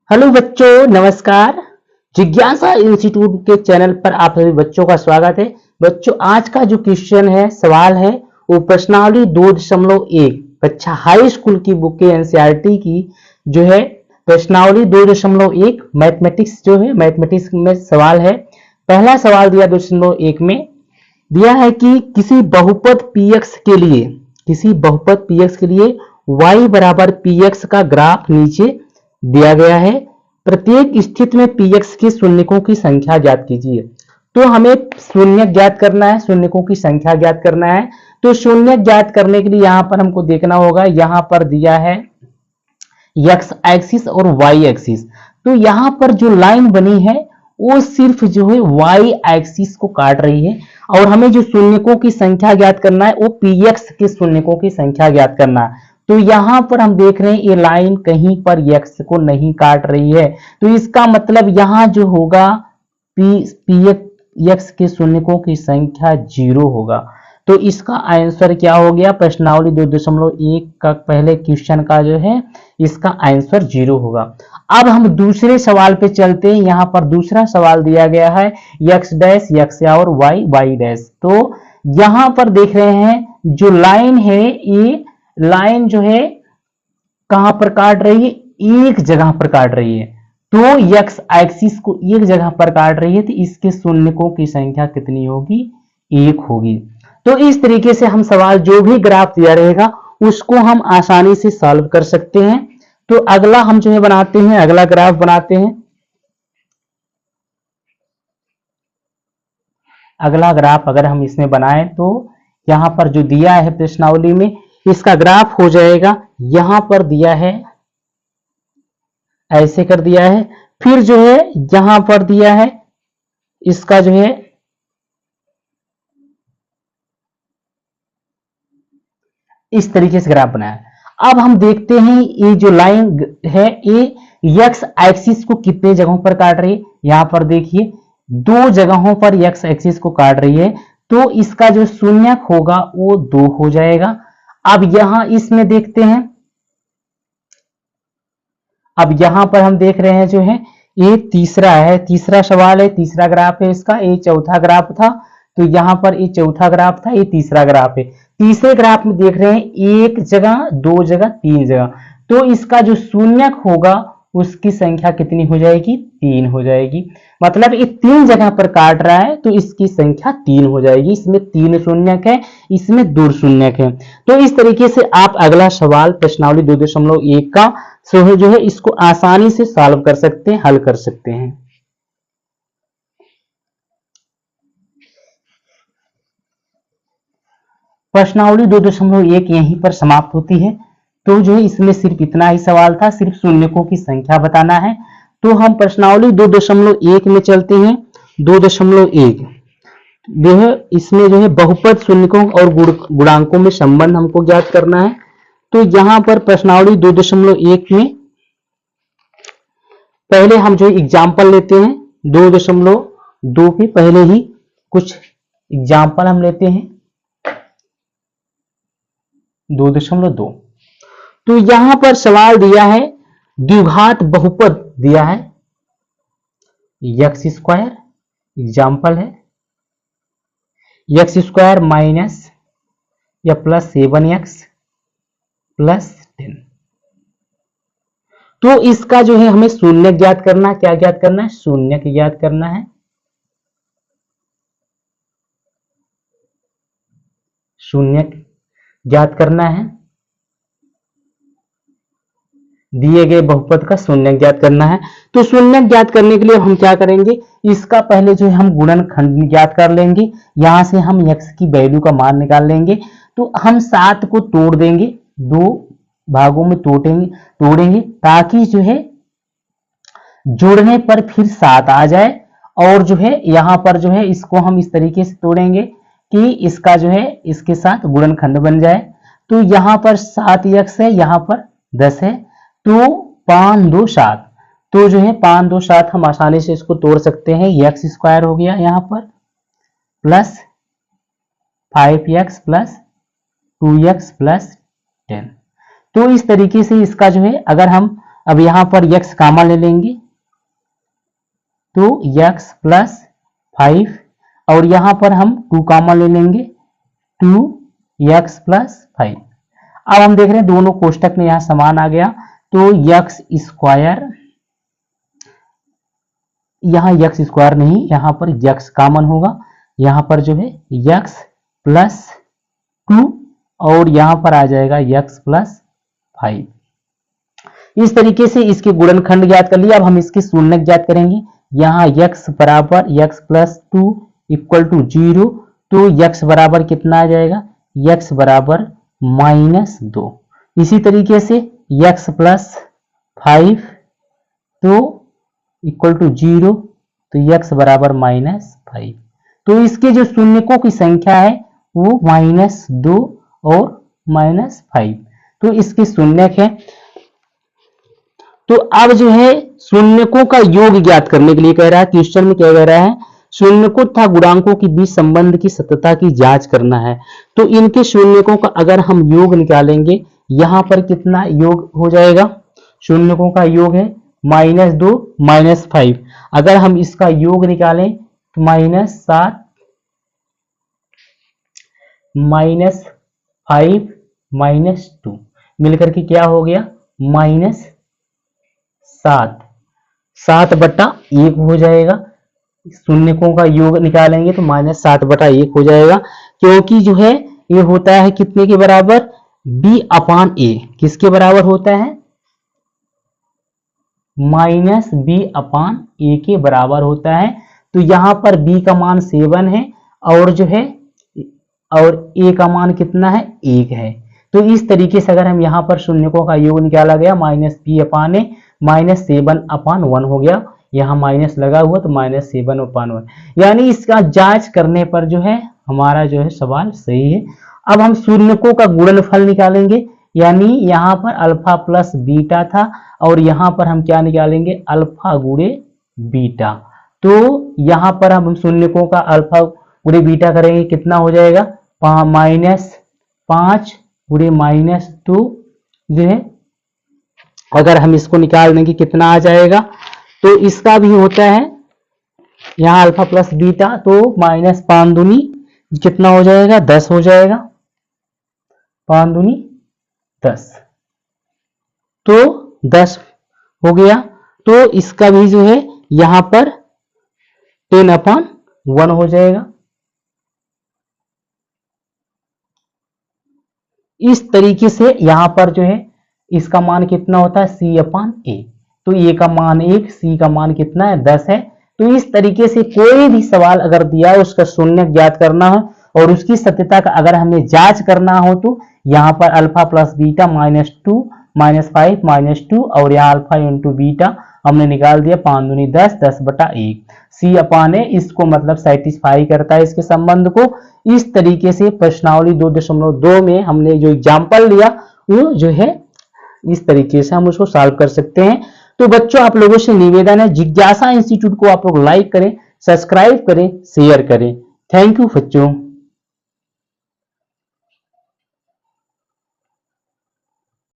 Hello बच्चों, नमस्कार। जिज्ञासा इंस्टीट्यूट के चैनल पर आप सभी बच्चों का स्वागत है। बच्चों, आज का जो क्वेश्चन है, सवाल है, वो प्रश्नावली 2.1 कक्षा हाई स्कूल की बुक के एनसीईआरटी की जो है प्रश्नावली 2.1 मैथमेटिक्स जो है, मैथमेटिक्स में सवाल है। पहला सवाल दिया 2.1 में दिया है कि किसी बहुपद px के लिए y बराबर px का ग्राफ नीचे दिया गया है। प्रत्येक स्थिति में px के शून्यकों की संख्या ज्ञात कीजिए। तो हमें शून्य ज्ञात करना है, शून्यकों की संख्या ज्ञात करना है। तो शून्य ज्ञात करने के लिए यहां पर हमको देखना होगा, यहां पर दिया है x एक्सिस और y एक्सिस। तो यहां पर जो लाइन बनी है वो सिर्फ जो है y एक्सिस को काट रही है, और हमें जो शून्यकों की संख्या ज्ञात करना है वो px के शून्यकों की संख्या ज्ञात करना है। तो यहां पर हम देख रहे हैं ये लाइन कहीं पर x को नहीं काट रही है, तो इसका मतलब यहां जो होगा px के शून्यकों की संख्या 0 होगा। तो इसका आंसर क्या हो गया? प्रश्नावली 2.1 का पहले क्वेश्चन का जो है इसका आंसर 0 होगा। अब हम दूसरे सवाल पे चलते हैं। यहां पर दूसरा सवाल दिया गया है x डैश x और y डैश। तो यहां पर देख रहे हैं जो लाइन है, ये लाइन जो है कहां पर काट रही है? एक जगह पर काट रही है। तो x एक्सिस को एक जगह पर काट रही है, तो इसके शून्यकों की संख्या कितनी होगी? 1 होगी। तो इस तरीके से हम सवाल जो भी ग्राफ दिया रहेगा उसको हम आसानी से सॉल्व कर सकते हैं। तो अगला हम जो है बनाते हैं, अगला ग्राफ बनाते हैं। अगला ग्राफ अगर हम इसमें बनाएं तो यहां पर जो दिया है प्रश्नावली में, इसका ग्राफ हो जाएगा, यहां पर दिया है ऐसे कर दिया है, फिर जो है यहां पर दिया है इसका जो है इस तरीके से ग्राफ बनाया। अब हम देखते हैं ये जो लाइन है ये x एक्सिस को कितने जगहों पर काट रही है। यहां पर देखिए 2 जगहों पर x एक्सिस को काट रही है, तो इसका जो शून्यक होगा वो 2 हो जाएगा। अब यहां इसमें देखते हैं, अब यहां पर हम देख रहे हैं जो है ये तीसरा है, तीसरा सवाल है, तीसरा ग्राफ है इसका। ये चौथा ग्राफ था, तो यहां पर ये चौथा ग्राफ था, ये तीसरा ग्राफ है। तीसरे ग्राफ में देख रहे हैं एक जगह, 2 जगह, 3 जगह, तो इसका जो शून्यक होगा उसकी संख्या कितनी हो जाएगी? 3 हो जाएगी। मतलब ये 3 जगह पर काट रहा है तो इसकी संख्या 3 हो जाएगी। इसमें 3 शून्यक है, इसमें 2 शून्यक है। तो इस तरीके से आप अगला सवाल प्रश्नावली 2.1 का जो है इसको आसानी से सॉल्व कर सकते हैं, हल कर सकते हैं। प्रश्नावली 2.1 यहीं पर समाप्त होती है। तो जो है इसमें सिर्फ इतना ही सवाल था, सिर्फ शून्यकों की संख्या बताना है। तो हम प्रश्नावली 2.1 में चलते हैं। 2.1 जो है इसमें जो है बहुपद शून्यकों और गुणांकों में संबंध हमको ज्ञात करना है। तो यहां पर प्रश्नावली 2.1 में पहले हम जो एग्जाम्पल लेते हैं। 2.2 के पहले ही कुछ एग्जाम्पल हम लेते हैं। 2.2 तो यहां पर सवाल दिया है, द्विघात बहुपद दिया है x स्क्वायर, एग्जाम्पल है x स्क्वायर माइनस या प्लस 7x प्लस 10। तो इसका जो है हमें शून्य ज्ञात करना है। क्या ज्ञात करना है? शून्य ज्ञात करना है। शून्य ज्ञात करना है, दिए गए बहुपद का शून्य ज्ञात करना है। तो शून्य ज्ञात करने के लिए हम क्या करेंगे? इसका पहले जो है हम गुणनखंड ज्ञात कर लेंगे। यहां से हम x की वैल्यू का मान निकाल लेंगे। तो हम 7 को तोड़ देंगे, 2 भागों में तोड़ेंगे ताकि जो है जोड़ने पर फिर 7 आ जाए। और जो है यहां पर जो है इसको हम इस तरीके से तोड़ेंगे कि इसका जो है इसके साथ गुणनखंड बन जाए। तो यहां पर 7x है, यहां पर 10 है, तो 5 2 7। तो जो है 5 2 7 हम आसानी से इसको तोड़ सकते हैं। x स्क्वायर हो गया यहां पर plus 5x plus 2x plus 10। तो इस तरीके से इसका जो है अगर हम अब यहां पर x कॉमन ले लेंगे तो x प्लस 5 और यहां पर हम 2 कॉमन ले लेंगे 2x प्लस 5। अब हम देख रहे हैं दोनों कोष्टक में यहां समान आ गया तो x स्क्वायर, यहां x स्क्वायर नहीं, यहां पर x कॉमन होगा, यहां पर जो है x प्लस 2 और यहां पर आ जाएगा x प्लस 5। इस तरीके से इसके गुणनखंड ज्ञात कर लिया। अब हम इसके शून्यक ज्ञात करेंगे। यहाँ x बराबर x प्लस 2 इक्वल टू 0 तो x बराबर कितना आ जाएगा, x बराबर -2। इसी तरीके से x प्लस 5 तो इक्वल टू 0 तो x बराबर -5। तो इसके जो शून्यकों की संख्या है वो -2 और -5, तो इसके शून्यक है। तो अब जो है शून्यकों का योग ज्ञात करने के लिए कह रहा है, क्वेश्चन में क्या कह रहा है, शून्यकों तथा गुणांकों के बीच संबंध की सत्यता की जांच करना है। तो इनके शून्यकों का अगर हम योग निकालेंगे, यहां पर कितना योग हो जाएगा, शून्यकों का योग है -2 -5। अगर हम इसका योग निकालें तो -7 -5 -2 मिलकर के क्या हो गया, -7/1 हो जाएगा। शून्यकों का योग निकालेंगे तो -7/1 हो जाएगा, क्योंकि जो है ये होता है कितने के बराबर, b/a। किसके बराबर होता है, -b/a के बराबर होता है। तो यहां पर b का मान 7 है और जो है और a का मान कितना है, 1 है। तो इस तरीके से अगर हम यहाँ पर शून्यकों का योग निकाला गया -b/a -7/1 हो गया, यहाँ माइनस लगा हुआ तो -7/1, यानी इसका जांच करने पर जो है हमारा जो है सवाल सही है। अब हम शून्यकों का गुणनफल निकालेंगे, यानी यहाँ पर अल्फा प्लस बीटा था और यहाँ पर हम क्या निकालेंगे, अल्फा गुणे बीटा। तो यहाँ पर हम शून्यकों का अल्फा गुणे बीटा करेंगे, कितना हो जाएगा, -5 गुणे -2 जो है, अगर हम इसको निकाल देंगे कितना आ जाएगा, तो इसका भी होता है यहाँ अल्फा प्लस बीटा, तो -5 दूनी कितना हो जाएगा, 10 हो जाएगा, 5 दूनी 10, तो 10 हो गया। तो इसका भी जो है यहाँ पर 10/1 हो जाएगा। इस तरीके से यहाँ पर जो है इसका मान कितना होता है, c/a। तो a का मान 1, c का मान कितना है, 10 है। तो इस तरीके से कोई भी सवाल अगर दिया है उसका शून्य ज्ञात करना हो और उसकी सत्यता का अगर हमें जांच करना हो तो यहाँ पर अल्फा प्लस बीटा -2 -5 -2 और यहाँ अल्फा इंटू बीटा हमने निकाल दिया, 5 दूनी 10, 10/1 c/a। इसको मतलब सेटिस्फाई करता है इसके संबंध को। इस तरीके से प्रश्नावली 2.2 में हमने जो एग्जाम्पल लिया वो जो है इस तरीके से हम उसको सॉल्व कर सकते हैं। तो बच्चों आप लोगों से निवेदन है, जिज्ञासा इंस्टीट्यूट को आप लोग लाइक करें, सब्सक्राइब करें, शेयर करें। थैंक यू बच्चों।